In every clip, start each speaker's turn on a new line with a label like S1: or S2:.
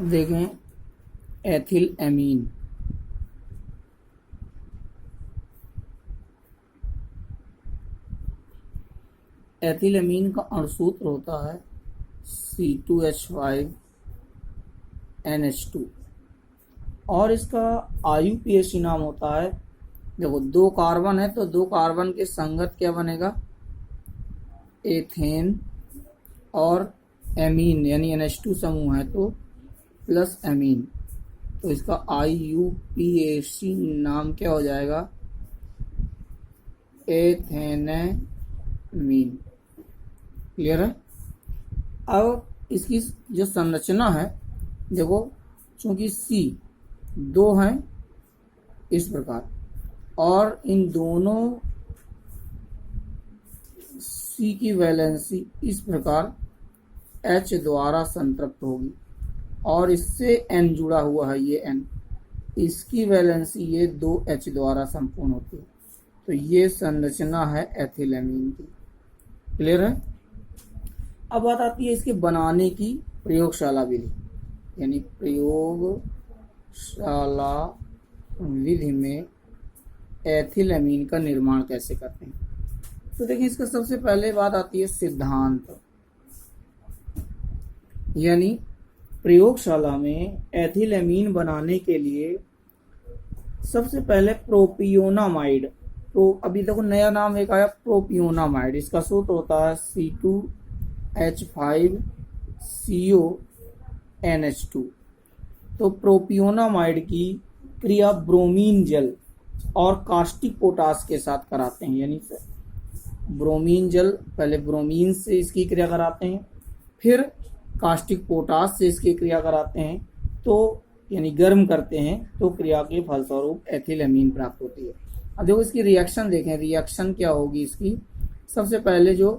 S1: देखें ethyl amine, ethyl amine का अणुसूत्र होता है C2H5NH2 और इसका IUPAC नाम होता है, देखो 2 कार्बन है तो 2 कार्बन के संगत क्या बनेगा, एथेन, और एमीन यानी NH2 समूह है तो प्लस एमीन, तो इसका IUPAC नाम क्या हो जाएगा, एथेनमीन। क्लियर है। अब इसकी जो संरचना है देखो, चूंकि C 2 हैं इस प्रकार और इन दोनों C की वैलेंसी इस प्रकार H द्वारा संतृप्त होगी और इससे N जुड़ा हुआ है, ये N, इसकी वैलेंसी ये 2H द्वारा संपूर्ण होती है। तो ये संरचना है एथिलेमीन की। क्लियर है। अब बात आती है इसके बनाने की प्रयोगशाला विधि, यानी प्रयोगशाला विधि में एथिलेमीन का निर्माण कैसे करते हैं। तो देखिए इसका सबसे पहले बात आती है सिद्धांत, यानी प्रयोगशाला में एथिलेमीन बनाने के लिए सबसे पहले प्रोपियोनामाइड, अभी देखो नया नाम एक आया प्रोपियोनामाइड, इसका सूत्र होता है C2H5CONH2। तो प्रोपियोनामाइड की क्रिया ब्रोमीन जल और कास्टिक पोटास के साथ कराते हैं, यानी ब्रोमीन जल, पहले ब्रोमीन से इसकी क्रिया कराते हैं, फिर कास्टिक पोटास से इसकी क्रिया कराते हैं, तो यानी गर्म करते हैं, तो क्रिया के फलस्वरूप एथिलेमीन प्राप्त होती है। अब देखो इसकी रिएक्शन देखें, रिएक्शन क्या होगी इसकी। सबसे पहले जो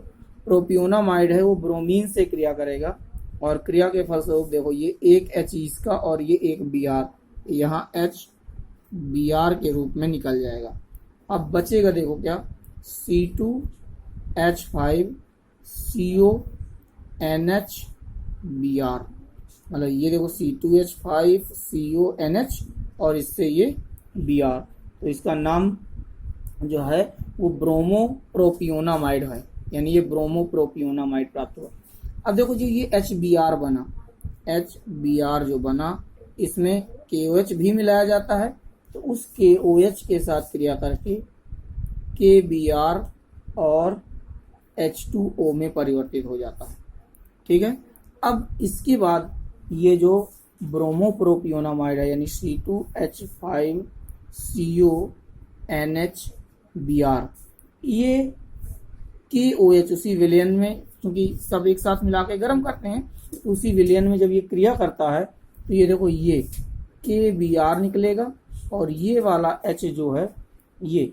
S1: प्रोपियोनामाइड है वो ब्रोमीन से क्रिया करेगा और क्रिया के फलस्वरूप देखो ये एक H इसका और ये एक Br, यहाँ H Br के रूप में निकल जाएगा। अब बचेगा देखो क्या, C2H5CONH मतलब ये देखो C2H5CONH और इससे ये Br, तो इसका नाम जो है वो ब्रोमोप्रोपियोनामाइड है, यानी ये ब्रोमोप्रोपियोनामाइड प्राप्त हुआ। अब देखो जो ये HBr बना, HBr जो बना इसमें KOH भी मिलाया जाता है, तो उस KOH के साथ क्रिया करके KBr और H2O में परिवर्तित हो जाता है। ठीक है। अब इसके बाद ये जो ब्रोमोप्रोपियोनामाइड है यानी C2H5CONHBr, ये KOH उसी विलयन में, क्योंकि सब एक साथ मिला के गर्म करते हैं, तो उसी विलयन में जब ये क्रिया करता है तो ये देखो ये KBr निकलेगा और ये वाला H जो है ये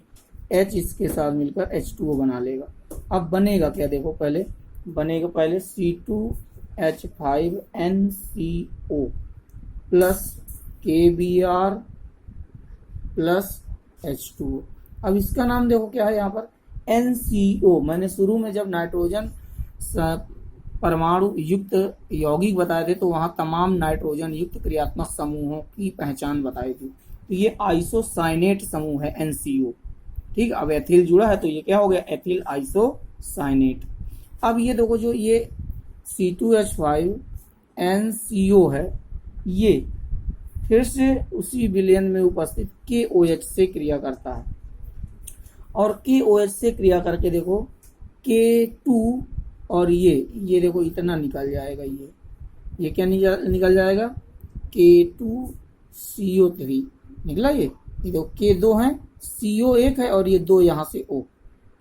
S1: H इसके साथ मिलकर H2O बना लेगा। अब बनेगा क्या, देखो पहले बनेगा पहले C2H5NCO plus KBr plus H2O। अब इसका नाम देखो क्या है यहाँ पर, NCO। मैंने शुरू में जब नाइट्रोजन परमाणु युक्त यौगिक बताए थे तो वहाँ तमाम नाइट्रोजन युक्त क्रियात्मक समूहों की पहचान बताई थी, तो ये आइसोसाइनेट समूह है NCO। ठीक, अब एथिल जुड़ा है तो ये क्या हो गया, एथिल आइसोसाइनेट। अब ये देखो जो ये C2H5NCO है, ये फिर से उसी विलयन में उपस्थित KOH से क्रिया करता है और KOH से क्रिया करके देखो K2 और ये देखो इतना निकल जाएगा, ये क्या निकल जाएगा, K2CO3 निकला। ये देखो K2 है, CO एक है और ये 2 यहाँ से O।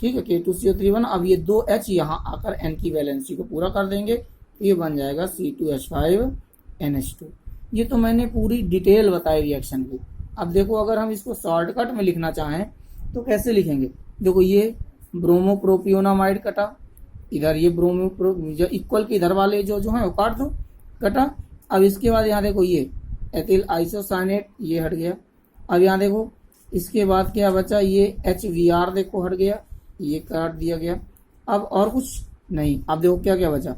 S1: ठीक है, K2CO3 बना। अब ये 2H यहाँ आकर N की वैलेंसी को पूरा कर देंगे, तो ये बन जाएगा C2H5NH2। ये तो मैंने पूरी डिटेल बताई रिएक्शन की। अब देखो अगर हम इसको शॉर्टकट में लिखना चाहें तो कैसे लिखेंगे, देखो ये ब्रोमोप्रोपियोनामाइड कटा, इधर ये जो इक्वल के इधर वाले जो है वो काट दो, कटा। अब इसके बाद यहाँ देखो ये एथिल आइसोसाइनेट, ये हट गया। अब यहाँ देखो इसके बाद क्या बचा, ये HBr देखो हट गया, ये काट दिया गया। अब और कुछ नहीं। अब देखो क्या क्या बचा,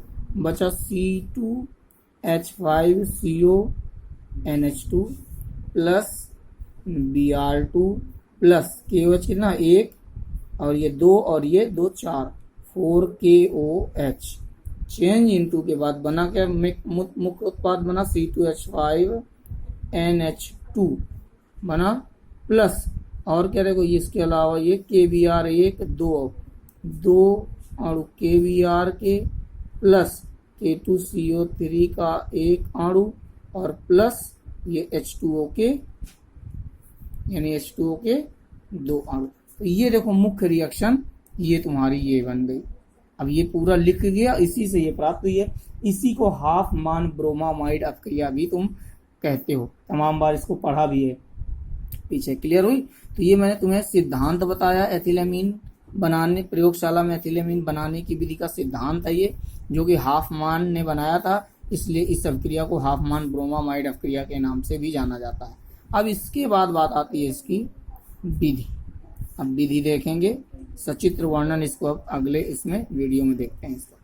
S1: H5CONH2 plus Br2 plus KOH कितना 1 और ये 2 और ये 2 4 4KOH चेंज इनटू के बाद बना क्या मुख्य उत्पाद बना C2H5NH2 बना प्लस और क्या देखो इसके अलावा ये KBr1 दो अणु KBr के प्लस K2CO3 का 1 अणु और प्लस ये H2O के यानी H2O के 2 अणु। तो ये देखो मुख्य रिएक्शन ये तुम्हारी ये बन गई। अब ये पूरा लिख गया, इसी से ये प्राप्त हुई है। इसी को हाफ मान ब्रोमामाइड अपक्रिया भी तुम कहते हो, तमाम बार इसको पढ़ा भी है पीछे। क्लियर हुई? तो ये मैंने तुम्हें सिद्धांत बताया एथिलेमीन बनाने, प्रयोगशाला में एथिलेमीन बनाने की विधि का सिद्धांत है ये, जो कि हाफमान ने बनाया था, इसलिए इस अपक्रिया को हाफमान ब्रोमामाइड अपक्रिया के नाम से भी जाना जाता है। अब इसके बाद बात आती है इसकी विधि। अब विधि देखेंगे, सचित्र वर्णन इसको अब अगले इसमें वीडियो में देखते हैं इसका।